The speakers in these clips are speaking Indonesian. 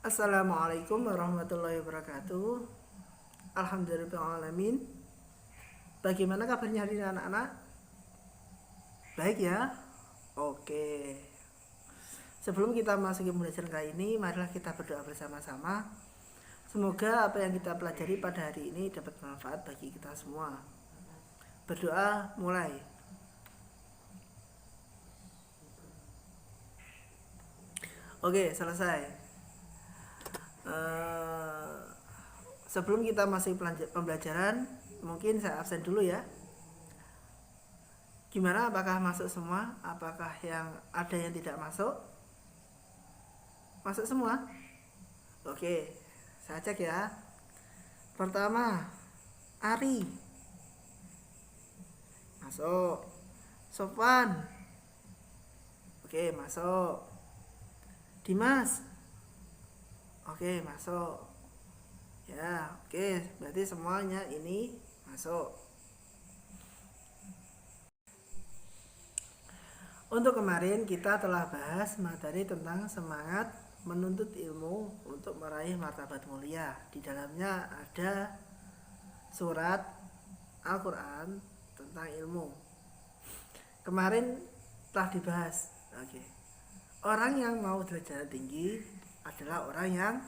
Assalamualaikum warahmatullahi wabarakatuh. Alhamdulillahirrahmanirrahim. Bagaimana kabarnya hari ini anak-anak? Baik ya? Oke. Sebelum kita masuk ke pembelajaran kali ini, marilah kita berdoa bersama-sama. Semoga apa yang kita pelajari pada hari ini dapat bermanfaat bagi kita semua. Berdoa mulai. Oke, selesai. Sebelum kita masuk pembelajaran, mungkin saya absen dulu ya. Gimana, apakah masuk semua? Apakah yang ada yang tidak masuk? Masuk semua? Oke, saya cek ya. Pertama, Ari. Masuk. Sofwan. Oke, masuk. Dimas. Oke, masuk. Ya, oke, berarti semuanya ini masuk. Untuk kemarin kita telah bahas materi tentang semangat menuntut ilmu untuk meraih martabat mulia. Di dalamnya ada surat Al-Quran tentang ilmu. Kemarin telah dibahas. Oke. Orang yang mau derajat tinggi adalah orang yang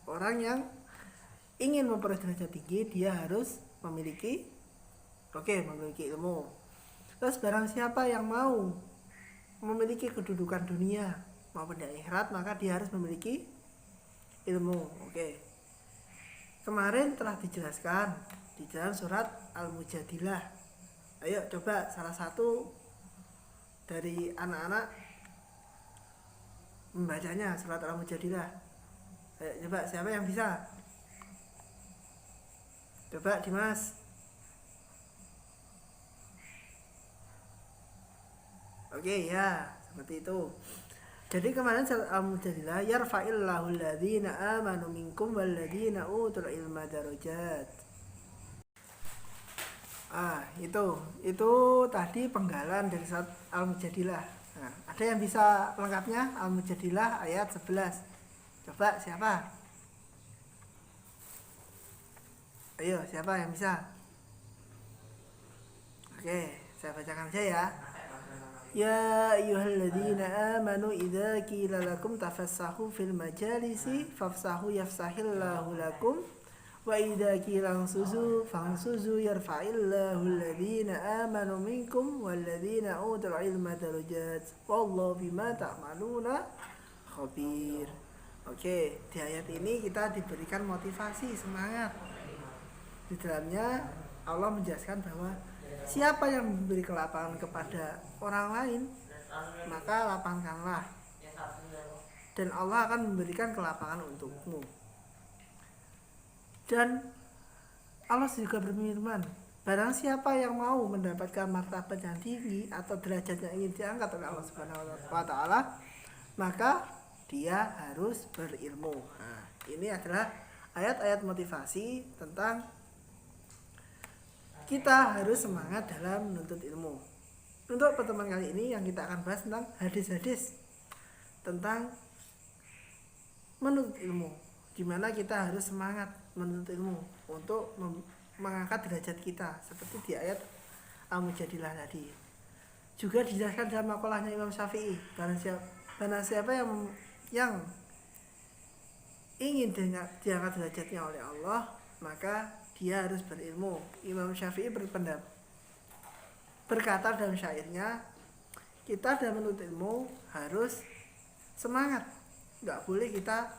orang yang ingin memperoleh derajat tinggi, dia harus memiliki ilmu. Terus barang siapa yang mau memiliki kedudukan dunia maupun di akhirat, maka dia harus memiliki ilmu. Oke. Kemarin telah dijelaskan di dalam surat Al-Mujadilah. Ayo coba salah satu dari anak-anak membacanya surat Al-Mujadilah. Ayo coba, siapa yang bisa? Coba Dimas. Oke ya, seperti itu. Jadi kemarin surat Al-Mujadilah, yarfa'illahu alladhina amanu minkum walladhina utul ilma darajat. Itu tadi penggalan dari surat Al-Mujadilah. Nah, ada yang bisa lengkapnya? Al-Mujadilah ayat 11. Coba siapa? Ayo, siapa yang bisa? Oke, saya bacakan saja ya. Ya ayyuhalladzina amanu idza qila lakum tafassahu fil majalisi fafsahu yafsahillahu lakum wa idza qila ansuzu fansuzu yarfa'illahu alladzina amanu minkum walladzina utul ilma darajat wallahu bima ta'maluna khabir. Oke, di ayat ini kita diberikan motivasi, semangat. Di dalamnya Allah menjelaskan bahwa siapa yang memberi kelapangan kepada orang lain, maka lapangkanlah, dan Allah akan memberikan kelapangan untukmu. Dan Allah juga berfirman, barang siapa yang mau mendapatkan martabat yang tinggi atau derajat yang ingin diangkat oleh Allah Subhanahu wa taala, maka dia harus berilmu. Nah, ini adalah ayat-ayat motivasi tentang kita harus semangat dalam menuntut ilmu. Untuk pertemuan kali ini yang kita akan bahas tentang hadis-hadis tentang menuntut ilmu, di mana kita harus semangat menuntut ilmu untuk mengangkat derajat kita, seperti di ayat Al-Mujadilah tadi. Juga dijelaskan dalam makalahnya Imam Syafi'i, barang siapa yang ingin diangkat derajatnya oleh Allah, maka dia harus berilmu. Imam Syafi'i berkata dalam syairnya, kita dalam menuntut ilmu harus semangat, nggak boleh kita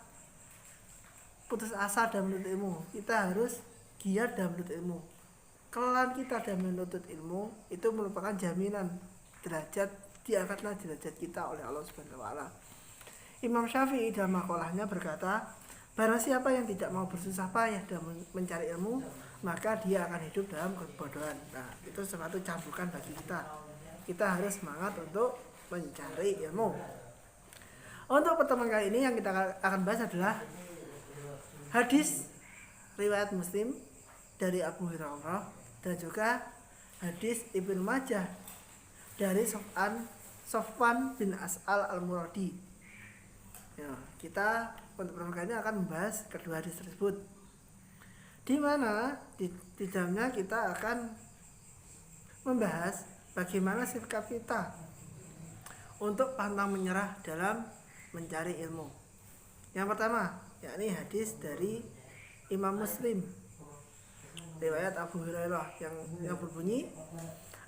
putus asa dalam menuntut ilmu. Kita harus giat dalam menuntut ilmu. Kelelahan kita dalam menuntut ilmu itu merupakan jaminan diangkatnya derajat kita oleh Allah Subhanahu wa taala. Imam Syafi'i dalam makalahnya berkata, barang siapa yang tidak mau bersusah payah dalam mencari ilmu, maka dia akan hidup dalam kebodohan. Nah, itu suatu cambukan bagi kita. Kita harus semangat untuk mencari ilmu. Untuk pertemuan kali ini yang kita akan bahas adalah hadis riwayat Muslim dari Abu Hurairah dan juga hadis Ibnu Majah dari Sofwan bin As'al al-Muradi. Ya, kita untuk pertemuan ini akan membahas kedua hadis tersebut, di mana di dalamnya kita akan membahas bagaimana sikap kita untuk pantang menyerah dalam mencari ilmu. Yang pertama, yakni hadis dari Imam Muslim, riwayat Abu Hurairah yang berbunyi,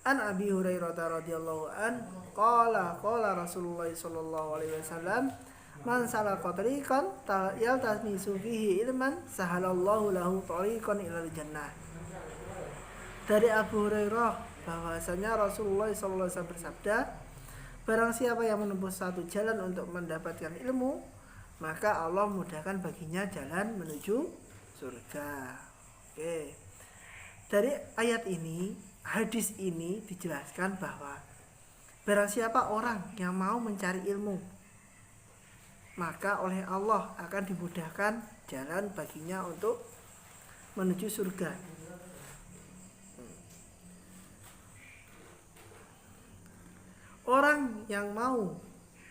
An Abi Hurairah radhiyallahu an qala Rasulullah sallallahu alaihi wasallam, man salaka tariqan yaltamisu fihi ilman sahalallahu lahu tariqan ilal jannah. Dari Abu Hurairah bahwasanya Rasulullah sallallahu alaihi wasallam bersabda, barang siapa yang menempuh satu jalan untuk mendapatkan ilmu, maka Allah mudahkan baginya jalan menuju surga. Oke. Dari ayat ini, hadis ini dijelaskan bahwa barang siapa orang yang mau mencari ilmu, maka oleh Allah akan dimudahkan jalan baginya untuk menuju surga. Orang yang mau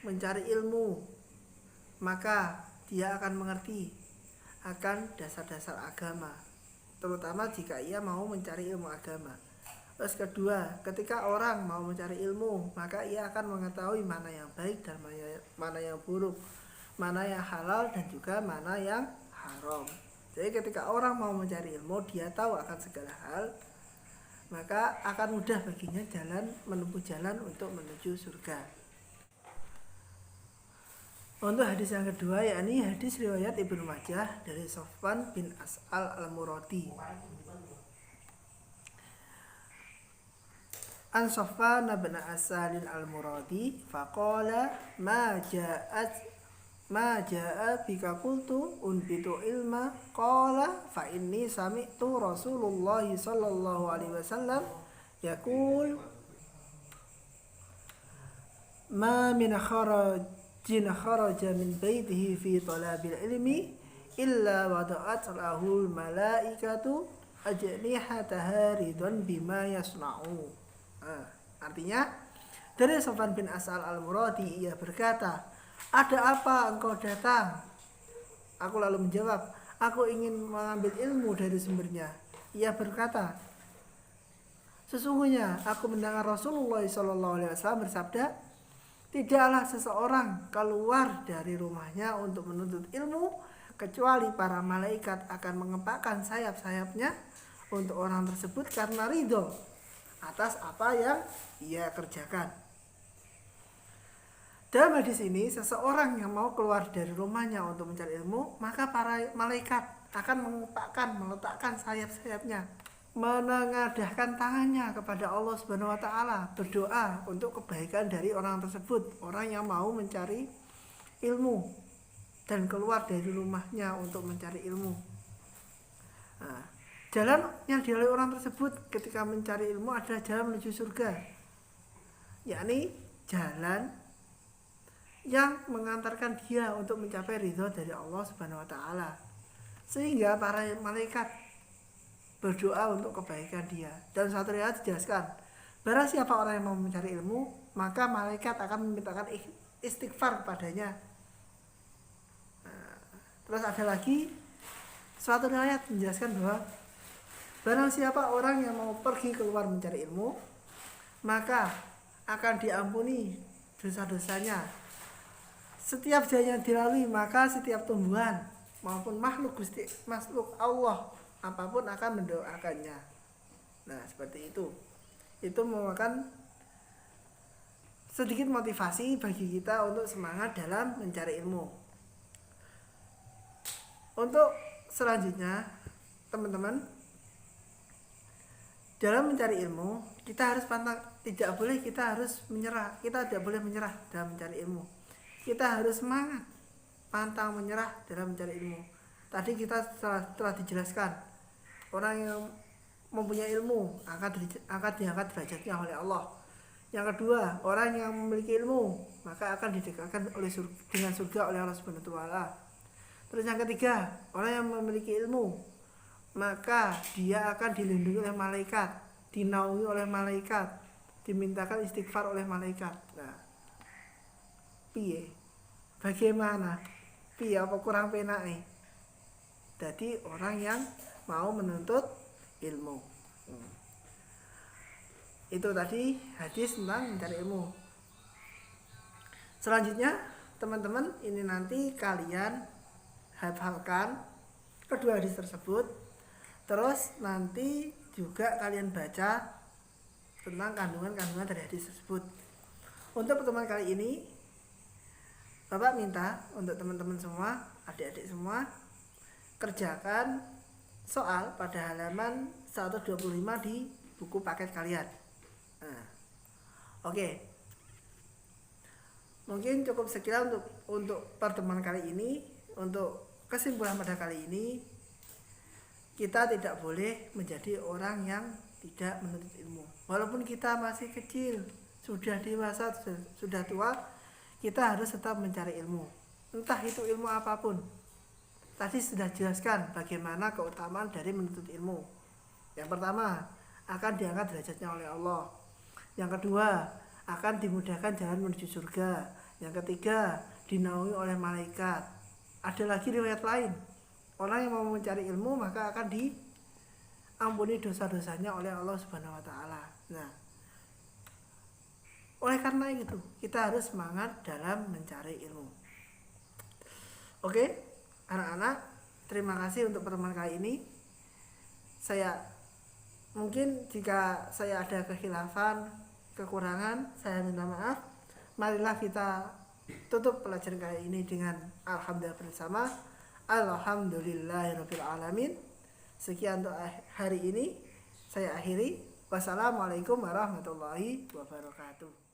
mencari ilmu, maka dia akan mengerti akan dasar-dasar agama, terutama jika ia mau mencari ilmu agama. Terus kedua, ketika orang mau mencari ilmu, maka ia akan mengetahui mana yang baik dan mana yang buruk, mana yang halal dan juga mana yang haram. Jadi ketika orang mau mencari ilmu, dia tahu akan segala hal, maka akan mudah baginya menempuh jalan untuk menuju surga. Untuk hadis yang kedua, yakni hadis riwayat Ibnu Majah dari Sofwan bin As'al al-Muradi. An Sofwan bin As'al al-Muradi faqala ma ja'a bika qultu unbitu ilma qala fa inni sami'tu Rasulullah sallallahu alaihi wasallam yaqul ma min kharaja min baitihi fi talabil ilmi illa wada'at lahul malaikatu ajnihataha ridwan bima yasna'u. Artinya dari Sofwan bin As'al al-Muradi, ia berkata, ada apa engkau datang? Aku lalu menjawab, aku ingin mengambil ilmu dari sumbernya. Ia berkata, sesungguhnya aku mendengar Rasulullah SAW bersabda, tidaklah seseorang keluar dari rumahnya untuk menuntut ilmu, kecuali para malaikat akan mengepakkan sayap-sayapnya untuk orang tersebut karena ridho atas apa yang ia kerjakan. Dalam hadis ini, seseorang yang mau keluar dari rumahnya untuk mencari ilmu, maka para malaikat akan meletakkan sayap-sayapnya, menengadahkan tangannya kepada Allah Subhanahu wa taala, berdoa untuk kebaikan dari orang tersebut, orang yang mau mencari ilmu dan keluar dari rumahnya untuk mencari ilmu. Nah, jalan yang dilalui orang tersebut ketika mencari ilmu adalah jalan menuju surga, yakni jalan yang mengantarkan dia untuk mencapai ridho dari Allah Subhanahu wa taala. Sehingga para malaikat berdoa untuk kebaikan dia. Dan suatu riwayat dijelaskan, barang siapa orang yang mau mencari ilmu, maka malaikat akan memintakan istighfar kepadanya. Terus ada lagi suatu riwayat menjelaskan bahwa barang siapa orang yang mau pergi keluar mencari ilmu, maka akan diampuni dosa-dosanya. Setiap jalan yang dilalui, maka setiap tumbuhan maupun makhluk Allah apapun akan mendoakannya. Nah, seperti itu. Itu merupakan sedikit motivasi bagi kita untuk semangat dalam mencari ilmu. Untuk selanjutnya, teman-teman, dalam mencari ilmu, kita harus kita tidak boleh menyerah dalam mencari ilmu. Kita harus semangat, pantang menyerah dalam mencari ilmu. Tadi kita telah dijelaskan, orang yang mempunyai ilmu akan diangkat derajatnya oleh Allah. Yang kedua, orang yang memiliki ilmu maka akan didekatkan dengan surga oleh Allah Subhanahu wa taala. Terus yang ketiga, orang yang memiliki ilmu maka dia akan dilindungi oleh malaikat, dinaungi oleh malaikat, dimintakan istighfar oleh malaikat. Nah, piye? bagaimana piye apa kurang penake jadi orang yang mau menuntut ilmu. Itu tadi hadis tentang mencari ilmu. Selanjutnya teman-teman ini nanti kalian hafalkan kedua hadis tersebut, terus nanti juga kalian baca tentang kandungan-kandungan dari hadis tersebut. Untuk pertemuan kali ini Bapak minta untuk teman-teman semua, adik-adik semua, kerjakan soal pada halaman 125 di buku paket kalian. Nah, oke. Mungkin cukup sekian untuk pertemuan kali ini. Untuk kesimpulan pada kali ini, kita tidak boleh menjadi orang yang tidak menuntut ilmu. Walaupun kita masih kecil, sudah dewasa, sudah tua, kita harus tetap mencari ilmu. Entah itu ilmu apapun. Tadi sudah jelaskan bagaimana keutamaan dari menuntut ilmu. Yang pertama, akan diangkat derajatnya oleh Allah. Yang kedua, akan dimudahkan jalan menuju surga. Yang ketiga, dinaungi oleh malaikat. Ada lagi riwayat lain. Orang yang mau mencari ilmu maka akan diampuni dosa-dosanya oleh Allah Subhanahu wa taala. Nah, oleh karena itu, kita harus semangat dalam mencari ilmu. Oke, anak-anak, terima kasih untuk pertemuan kali ini. Mungkin jika saya ada kekhilafan, kekurangan, saya minta maaf. Marilah kita tutup pelajaran kali ini dengan alhamdulillah bersama. Alhamdulillahirabbil alamin. Sekian untuk hari ini saya akhiri. Wassalamualaikum warahmatullahi wabarakatuh.